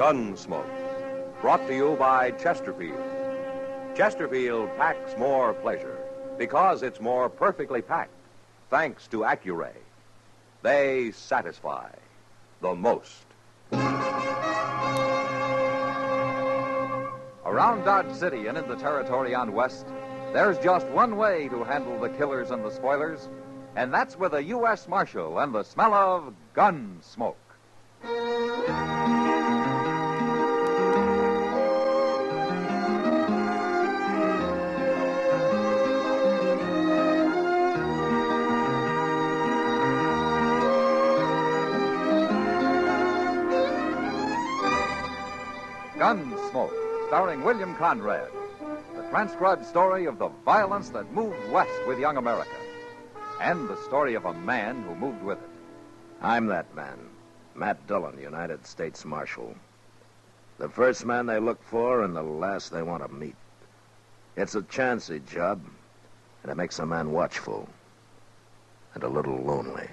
Gunsmoke, brought to you by Chesterfield. Chesterfield packs more pleasure because it's more perfectly packed, thanks to Accuray. They satisfy the most. Around Dodge City and in the territory on West, there's just one way to handle the killers and the spoilers, and that's with a U.S. Marshal and the smell of Gunsmoke. Gunsmoke, starring William Conrad, the transcribed story of the violence that moved west with young America, and the story of a man who moved with it. I'm that man, Matt Dillon, United States Marshal. The first man they look for and the last they want to meet. It's a chancy job, and it makes a man watchful and a little lonely.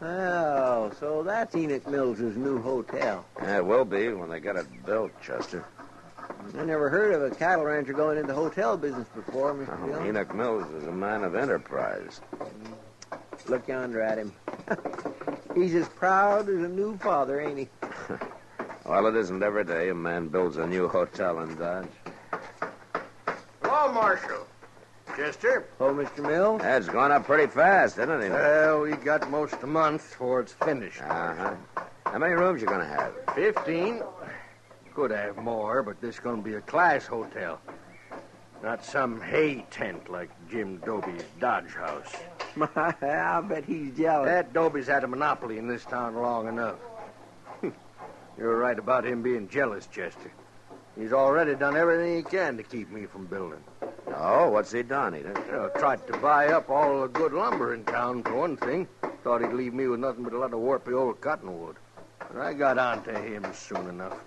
Oh, so that's Enoch Mills' new hotel. Yeah, it will be when they get it built, Chester. I never heard of a cattle rancher going into hotel business before, Mr. Dillon. Enoch Mills is a man of enterprise. Look yonder at him. He's as proud as a new father, ain't he? Well, it isn't every day a man builds a new hotel in Dodge. Hello, Marshal. Chester? Oh, Mr. Mills? That's gone up pretty fast, isn't it, Enoch? Well, we got most a month before it's finished. Uh-huh. How many rooms you gonna have? 15. Could have more, but this is going to be a class hotel. Not some hay tent like Jim Doby's Dodge house. I bet he's jealous. That Doby's had a monopoly in this town long enough. You're right about him being jealous, Chester. He's already done everything he can to keep me from building. Oh, what's he done, Enoch? Tried to buy up all the good lumber in town, for one thing. Thought he'd leave me with nothing but a lot of warpy old cottonwood. But I got on to him soon enough.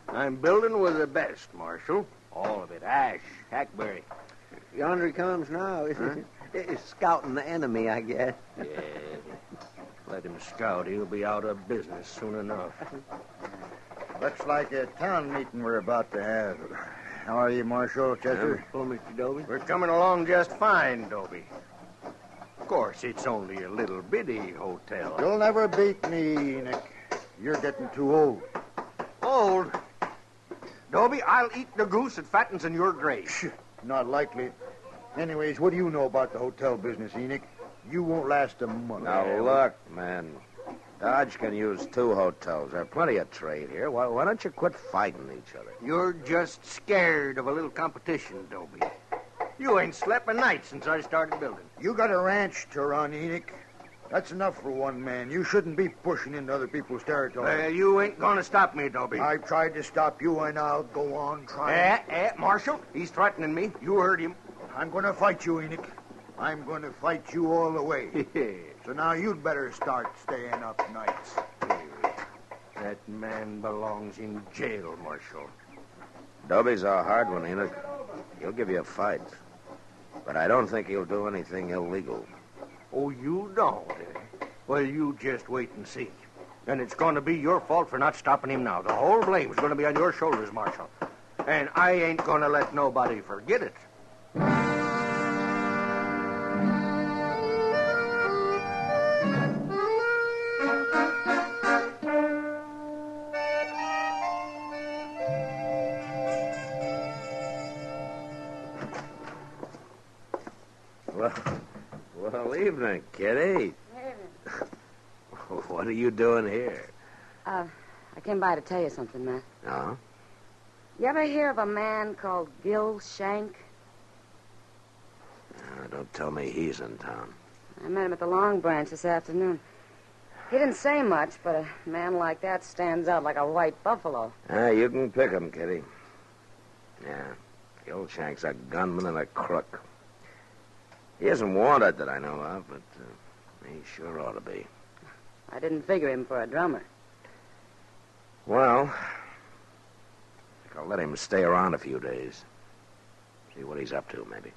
I'm building with the best, Marshal. All of it. Ash, hackberry. Yonder he comes now. He's scouting the enemy, I guess. Yeah. Let him scout. He'll be out of business soon enough. Looks like a town meeting we're about to have. How are you, Marshal, Chester? Oh, Mr. Doby? We're coming along just fine, Doby. Of course, it's only a little bitty hotel. You'll never beat me, Enoch. You're getting too old. Old? Doby, I'll eat the goose that fattens in your grave. Not likely. Anyways, what do you know about the hotel business, Enoch? You won't last a month. Now, look, man. Dodge can use 2 hotels. There's plenty of trade here. Why don't you quit fighting each other? You're just scared of a little competition, Doby. You ain't slept a night since I started building. You got a ranch to run, Enoch. That's enough for one man. You shouldn't be pushing into other people's territory. You ain't gonna stop me, Doby. I've tried to stop you, and I'll go on trying. Marshal, he's threatening me. You heard him. I'm going to fight you, Enoch. I'm going to fight you all the way. So now you'd better start staying up nights. That man belongs in jail, Marshal. Doby's a hard one, Enoch. He'll give you a fight. But I don't think he'll do anything illegal. Oh, you don't, eh? Well, you just wait and see. And it's going to be your fault for not stopping him now. The whole blame's going to be on your shoulders, Marshal. And I ain't going to let nobody forget it. Well, evening, Kitty. What are you doing here? I came by to tell you something, Matt. Oh? You ever hear of a man called Gil Shank? Don't tell me he's in town. I met him at the Long Branch this afternoon. He didn't say much, but a man like that stands out like a white buffalo. You can pick him, Kitty. Yeah, Gil Shank's a gunman and a crook. He isn't wanted that I know of, but he sure ought to be. I didn't figure him for a drummer. Well, I think I'll let him stay around a few days. See what he's up to, maybe.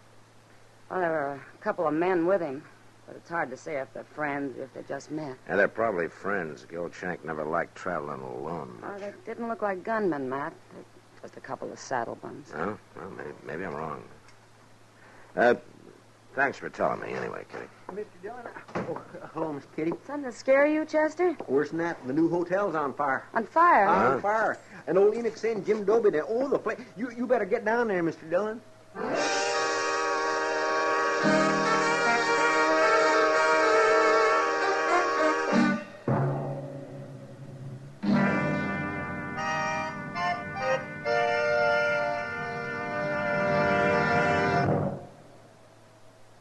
Well, there were a couple of men with him, but it's hard to say if they're friends or if they just met. And they're probably friends. The old Shank never liked traveling alone. Oh, they didn't look like gunmen, Matt. They're just a couple of saddle bums. Oh, well, maybe I'm wrong. Thanks for telling me anyway, Kitty. Mr. Dillon. Oh, hello, Miss Kitty. Something to scare you, Chester? Worse than that, the new hotel's on fire. On fire? On fire. And old Enoch saying Jim Dobie there. Oh, the place. You better get down there, Mr. Dillon.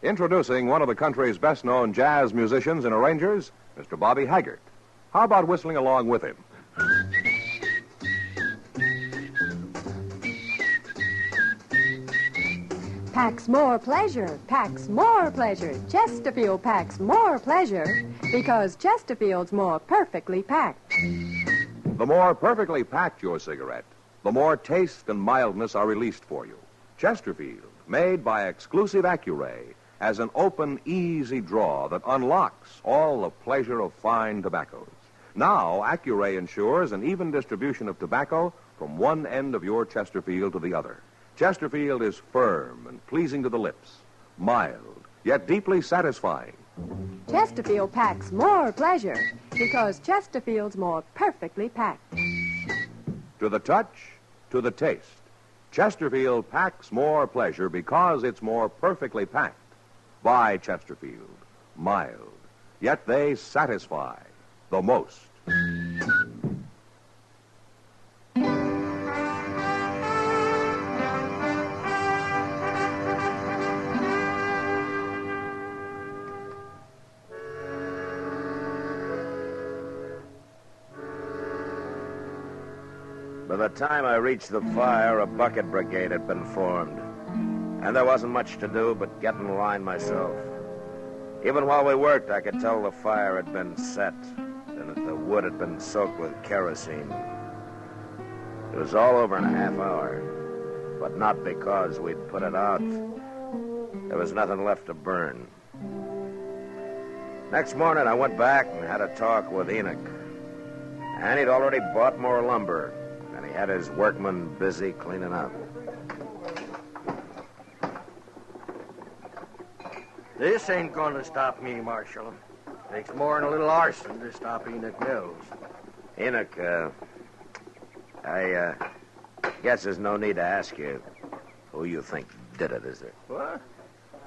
Introducing one of the country's best-known jazz musicians and arrangers, Mr. Bobby Haggart. How about whistling along with him? Packs more pleasure, packs more pleasure. Chesterfield packs more pleasure because Chesterfield's more perfectly packed. The more perfectly packed your cigarette, the more taste and mildness are released for you. Chesterfield, made by exclusive Accuray, has an open, easy draw that unlocks all the pleasure of fine tobaccos. Now, Accuray ensures an even distribution of tobacco from one end of your Chesterfield to the other. Chesterfield is firm and pleasing to the lips, mild, yet deeply satisfying. Chesterfield packs more pleasure because Chesterfield's more perfectly packed. To the touch, to the taste, Chesterfield packs more pleasure because it's more perfectly packed. By Chesterfield, mild, yet they satisfy the most. By the time I reached the fire, a bucket brigade had been formed. And there wasn't much to do but get in line myself. Even while we worked, I could tell the fire had been set and that the wood had been soaked with kerosene. It was all over in a half hour, but not because we'd put it out. There was nothing left to burn. Next morning, I went back and had a talk with Enoch. And he'd already bought more lumber, and he had his workmen busy cleaning up. This ain't gonna stop me, Marshal. Takes more than a little arson to stop Enoch Mills. Enoch, I guess there's no need to ask you who you think did it, is there? What?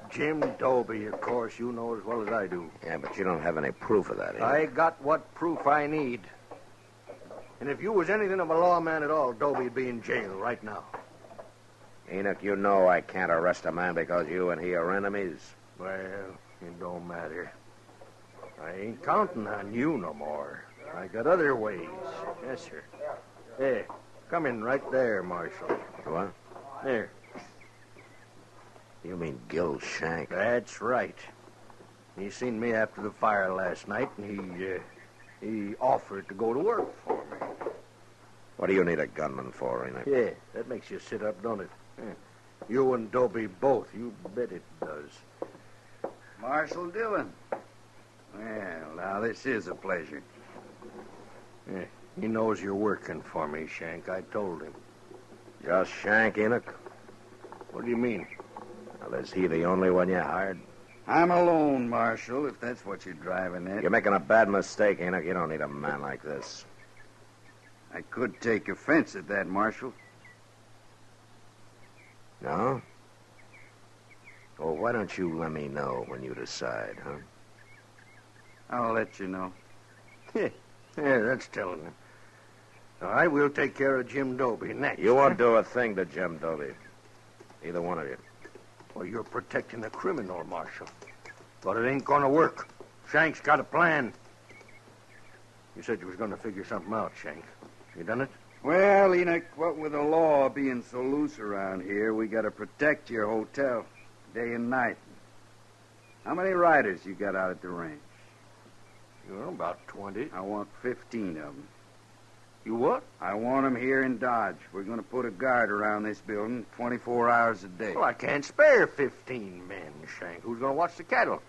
Jim Dobie, of course. You know as well as I do. Yeah, but you don't have any proof of that, Enoch. I got what proof I need. And if you was anything of a lawman at all, Dobie'd be in jail right now. Enoch, you know I can't arrest a man because you and he are enemies. Well, it don't matter. I ain't counting on you no more. I got other ways. Yes, sir. Hey, come in right there, Marshal. What? There. You mean Gil Shank? That's right. He seen me after the fire last night, and he offered to go to work for me. What do you need a gunman for, Enoch? Yeah, that makes you sit up, don't it? Yeah. You and Dobie both. You bet it does. Marshal Dillon. Well, now, this is a pleasure. Yeah, he knows you're working for me, Shank. I told him. Just Shank, Enoch? What do you mean? Well, is he the only one you hired? I'm alone, Marshal, if that's what you're driving at. You're making a bad mistake, Enoch. You don't need a man like this. I could take offense at that, Marshal. No? Well, why don't you let me know when you decide, huh? I'll let you know. Yeah, that's telling him. All right, we'll take care of Jim Dobie next. You won't do a thing to Jim Dobie. Either one of you. Well, you're protecting a criminal, Marshal. But it ain't gonna work. Shank's got a plan. You said you was gonna figure something out, Shank. You done it? Well, Enoch, what with the law being so loose around here, we gotta protect your hotel day and night. How many riders you got out at the ranch? About 20. I want 15 of them. You what? I want them here in Dodge. We're going to put a guard around this building 24 hours a day. Well, I can't spare 15 men, Shank. Who's going to watch the cattle?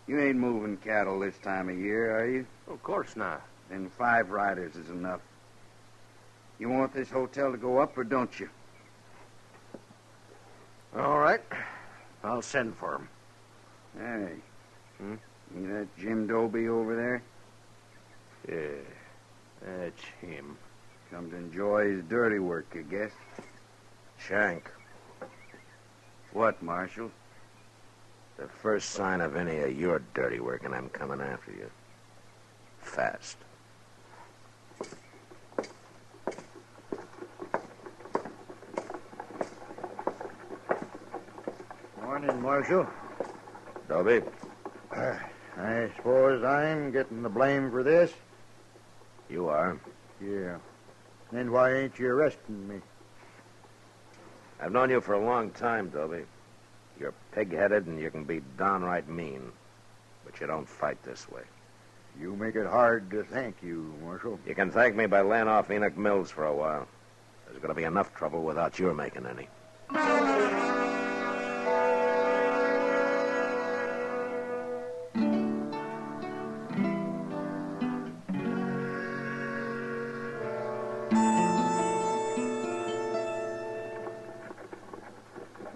You ain't moving cattle this time of year, are you? Of course not. Then 5 riders is enough. You want this hotel to go up or don't you? All right. I'll send for him. Hey. See that Jim Doby over there? Yeah, that's him. Come to enjoy his dirty work, I guess. Shank, What, Marshal? the first sign of any of your dirty work, and I'm coming after you. Fast. Morning, Marshal. Doby, I suppose I'm getting the blame for this? you are. Yeah. Then why ain't you arresting me? I've known you for a long time, Doby. You're pig-headed and you can be downright mean, but you don't fight this way. You make it hard to thank you, Marshal. You can thank me by laying off Enoch Mills for a while. There's going to be enough trouble without your making any.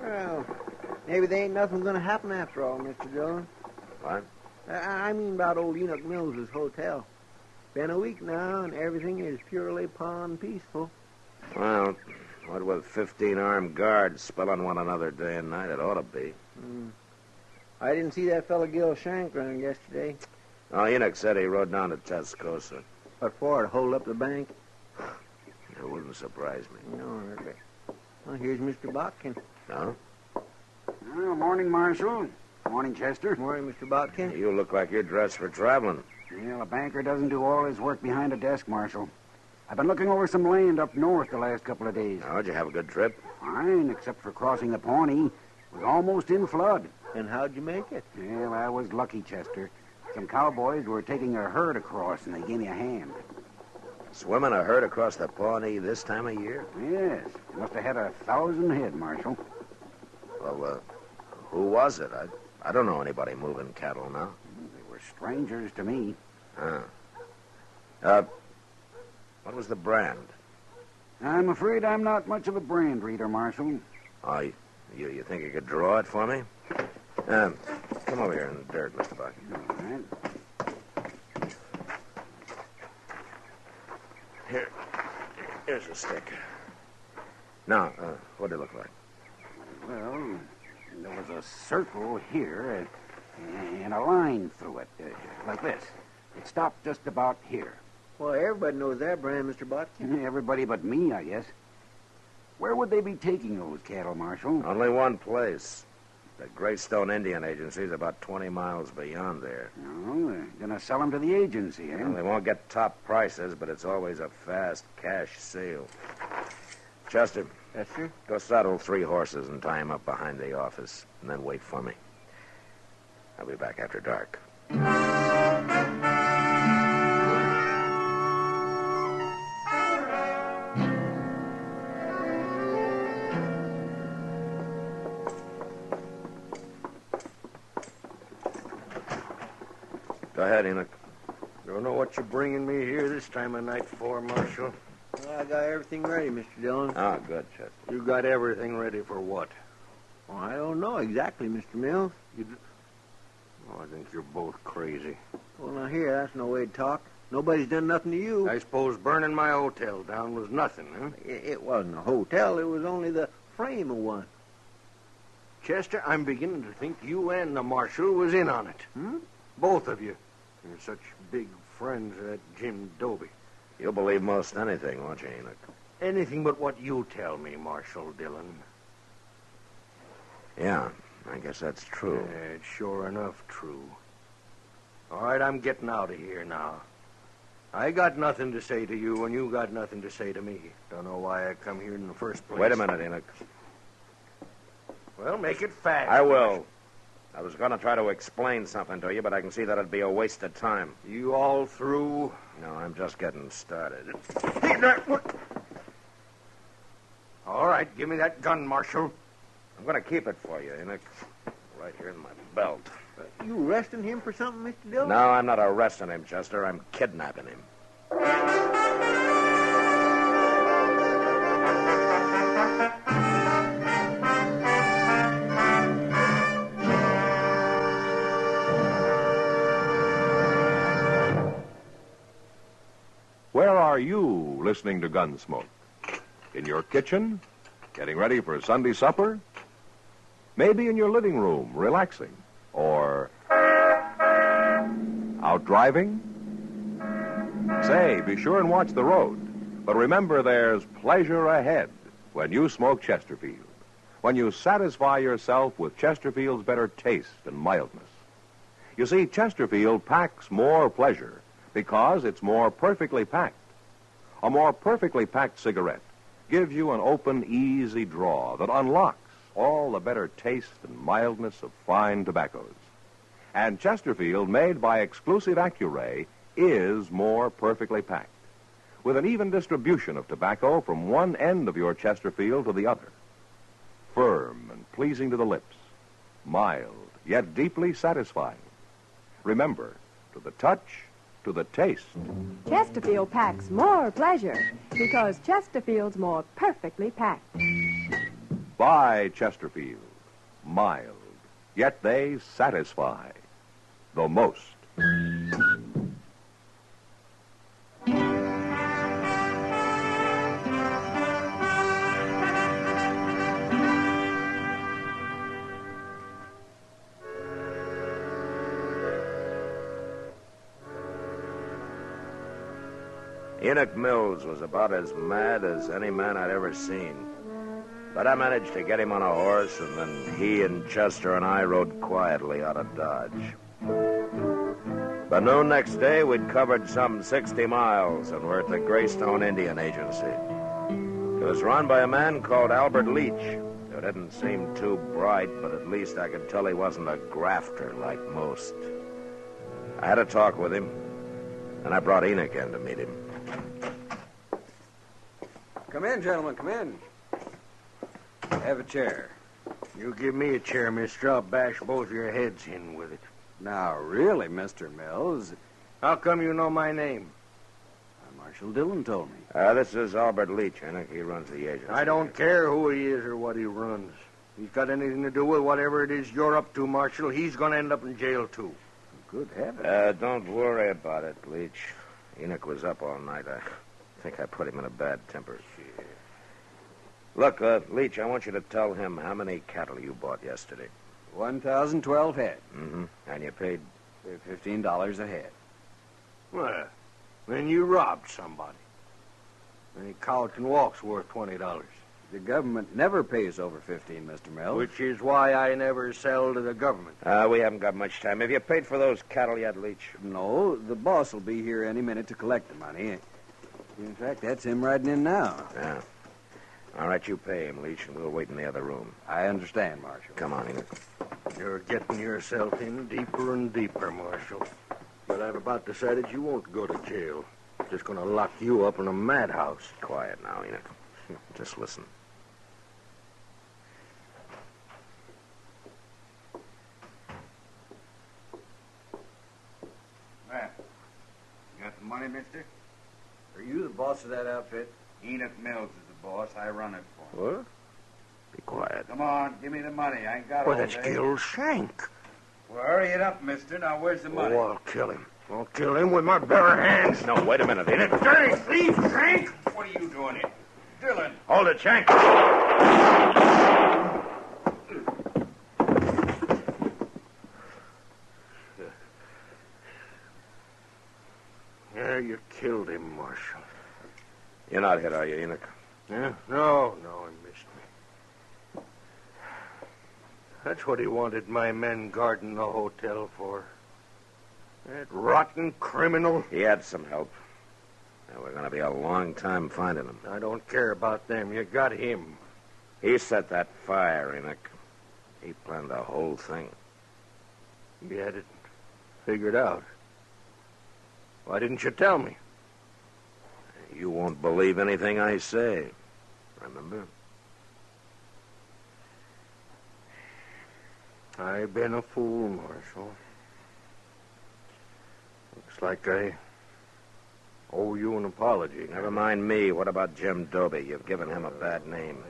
Well, maybe there ain't nothing going to happen after all, Mr. Dillon. What? I mean about old Enoch Mills's hotel. Been a week now, and everything is purely pond peaceful. Well, what with 15 armed guards spelling one another day and night, it ought to be. I didn't see that fella Gil Shank around yesterday. Oh, Enoch said he rode down to Tascosa. What for, to hold up the bank? It wouldn't surprise me. No, really. Well, here's Mr. Botkin. No? Well, morning, Marshal. Morning, Chester. Morning, Mr. Botkin. You look like you're dressed for traveling. Well, a banker doesn't do all his work behind a desk, Marshal. I've been looking over some land up north the last couple of days. Oh, did you have a good trip? Fine, except for crossing the Pawnee. It was almost in flood. And how'd you make it? Well, I was lucky, Chester. Some cowboys were taking a herd across, and they gave me a hand. Swimming a herd across the Pawnee this time of year? Yes, must have had 1,000 head, Marshal. Well, who was it? I don't know anybody moving cattle now. They were strangers to me. What was the brand? I'm afraid I'm not much of a brand reader, Marshal. Oh, you think you could draw it for me? Come over here in the dirt, Mr. Buck. All right. Here's a stick. Now, what did it look like? Well, there was a circle here and a line through it, like this. It stopped just about here. Well, everybody knows that brand, Mr. Botkin. Everybody but me, I guess. Where would they be taking those cattle, Marshal? Only one place. The Greystone Indian Agency is about 20 miles beyond there. Oh, they're going to sell them to the agency, eh? Well, they won't get top prices, but it's always a fast cash sale. Chester, Yes, sir. go saddle 3 horses and tie 'em up behind the office, and then wait for me. I'll be back after dark. Go ahead, Enoch. Don't know what you're bringing me here this time of night for, Marshal. Well, I got everything ready, Mr. Dillon. Ah, good, Chester. You got everything ready for what? Well, I don't know exactly, Mr. Mills. Oh, I think you're both crazy. Well, now here, that's no way to talk. Nobody's done nothing to you. I suppose burning my hotel down was nothing, huh? It wasn't a hotel. It was only the frame of one. Chester, I'm beginning to think you and the Marshal was in on it. Both of you. You're such big friends of that Jim Doby. You'll believe most anything, won't you, Enoch? Anything but what you tell me, Marshal Dillon. Yeah, I guess that's true. It's sure enough true. All right, I'm getting out of here now. I got nothing to say to you, and you got nothing to say to me. Don't know why I come here in the first place. Wait a minute, Enoch. Well, make it fast. I will. I was going to try to explain something to you, but I can see that it'd be a waste of time. You all through? No, I'm just getting started. All right, give me that gun, Marshal. I'm going to keep it for you, Enoch. Right here in my belt. You arresting him for something, Mr. Dillon? No, I'm not arresting him, Chester. I'm kidnapping him. Where are you listening to Gunsmoke? In your kitchen? Getting ready for Sunday supper? Maybe in your living room, relaxing? Or out driving? Say, be sure and watch the road. But remember, there's pleasure ahead when you smoke Chesterfield. When you satisfy yourself with Chesterfield's better taste and mildness. You see, Chesterfield packs more pleasure because it's more perfectly packed. A more perfectly packed cigarette gives you an open, easy draw that unlocks all the better taste and mildness of fine tobaccos. And Chesterfield, made by exclusive Accuray, is more perfectly packed, with an even distribution of tobacco from one end of your Chesterfield to the other. Firm and pleasing to the lips, mild, yet deeply satisfying. Remember, to the touch, to the taste. Chesterfield packs more pleasure because Chesterfield's more perfectly packed. Buy Chesterfield. Mild, yet they satisfy the most. Enoch Mills was about as mad as any man I'd ever seen. But I managed to get him on a horse, and then he and Chester and I rode quietly out of Dodge. By noon next day, we'd covered some 60 miles and were at the Greystone Indian Agency. It was run by a man called Albert Leach, who didn't seem too bright, but at least I could tell he wasn't a grafter like most. I had a talk with him, and I brought Enoch in to meet him. Come in, gentlemen, come in. Have a chair. You give me a chair, mister. I'll bash both your heads in with it. Now, really, Mr. Mills. How come you know my name? Marshal Dillon told me. This is Albert Leach, Enoch. He runs the agency. I don't care who he is or what he runs. If he's got anything to do with whatever it is you're up to, Marshal, he's going to end up in jail, too. Good heavens. Don't worry about it, Leach. Enoch was up all night. I think I put him in a bad temper. Look, Leach, I want you to tell him how many cattle you bought yesterday. 1,012 head. Mm-hmm. And you paid? $15 a head. Well, then you robbed somebody. Any cow can walk's worth $20. The government never pays over 15, Mr. Mills. Which is why I never sell to the government. We haven't got much time. Have you paid for those cattle yet, Leach? No, the boss will be here any minute to collect the money. In fact, that's him riding in now. Yeah. All right, you pay him, Leach, and we'll wait in the other room. I understand, Marshal. Come on, Enoch. You're getting yourself in deeper and deeper, Marshal. But I've about decided you won't go to jail. Just going to lock you up in a madhouse. Quiet now, Enoch. Just listen. Well, you got the money, mister? Are you the boss of that outfit? Enoch Mills is the boss. I run it for him. What? Be quiet. Come on, give me the money. I ain't got Well, all that's day. Gil Shank. Well, hurry it up, mister. Now, where's the money? Oh, I'll kill him. I'll kill him with my bare hands. No, wait a minute, Enoch. Dirty thief, Shank! What are you doing here? Dillon. Hold it, Shank. Yeah, you killed him, Marshal. You're not hit, are you, Enoch? Yeah? No, he missed me. That's what he wanted my men guarding the hotel for. That rotten criminal. He had some help. Now, we're going to be a long time finding him. I don't care about them. You got him. He set that fire, Enoch. He planned the whole thing. You had it figured out. Why didn't you tell me? You won't believe anything I say. Remember? I've been a fool, Marshal. Looks like I owe you an apology. Never mind me. What about Jim Doby? You've given him a bad name.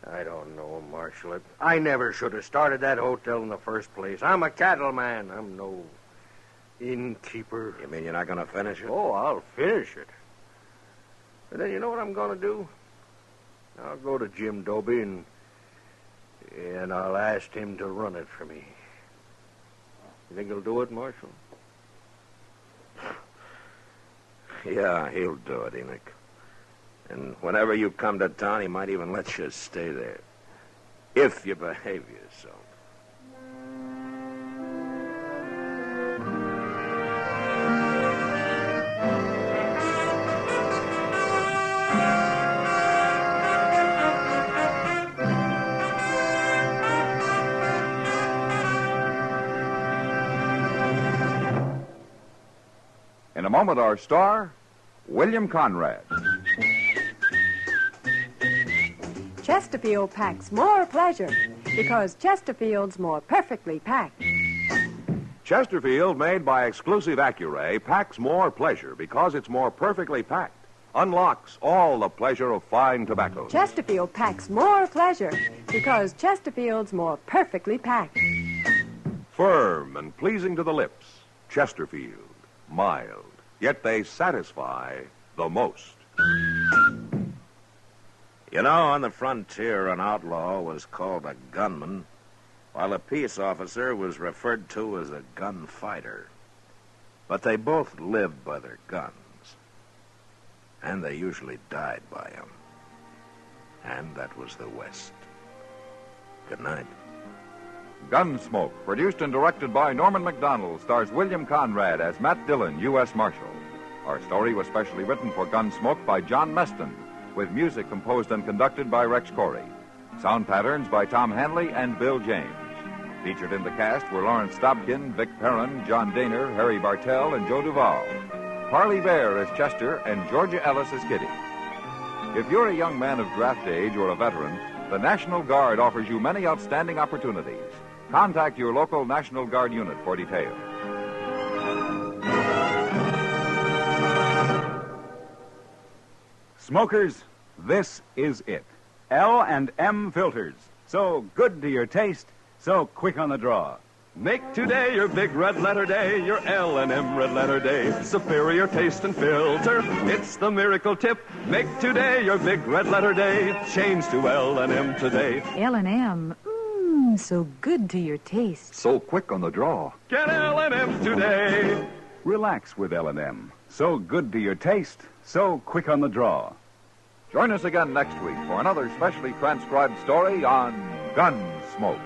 I don't know, Marshal. I never should have started that hotel in the first place. I'm a cattleman. I'm no innkeeper. You mean you're not going to finish it? Oh, I'll finish it. But then you know what I'm going to do? I'll go to Jim Doby and I'll ask him to run it for me. You think he'll do it, Marshal? Yeah, he'll do it, Enoch. And whenever you come to town, he might even let you stay there. If you behave yourself. In a moment, our star, William Conrad. Chesterfield packs more pleasure because Chesterfield's more perfectly packed. Chesterfield, made by exclusive Accuray, packs more pleasure because it's more perfectly packed. Unlocks all the pleasure of fine tobacco. Chesterfield packs more pleasure because Chesterfield's more perfectly packed. Firm and pleasing to the lips. Chesterfield. Mild. Yet they satisfy the most. You know, on the frontier, an outlaw was called a gunman, while a peace officer was referred to as a gunfighter. But they both lived by their guns, and they usually died by them. And that was the West. Good night. Gunsmoke, produced and directed by Norman Macdonnell, stars William Conrad as Matt Dillon, U.S. Marshal. Our story was specially written for Gunsmoke by John Meston, with music composed and conducted by Rex Corey. Sound patterns by Tom Hanley and Bill James. Featured in the cast were Lawrence Stobkin, Vic Perrin, John Daner, Harry Bartell, and Joe Duvall. Parley Bear as Chester, and Georgia Ellis as Kitty. If you're a young man of draft age or a veteran, the National Guard offers you many outstanding opportunities. Contact your local National Guard unit for details. Smokers, this is it. L&M filters. So good to your taste, so quick on the draw. Make today your big red letter day, your L&M red letter day. Superior taste and filter, it's the miracle tip. Make today your big red letter day. Change to L&M today. L&M, so good to your taste. So quick on the draw. Get L&M today. Relax with L&M. So good to your taste, so quick on the draw. Join us again next week for another specially transcribed story on Gunsmoke.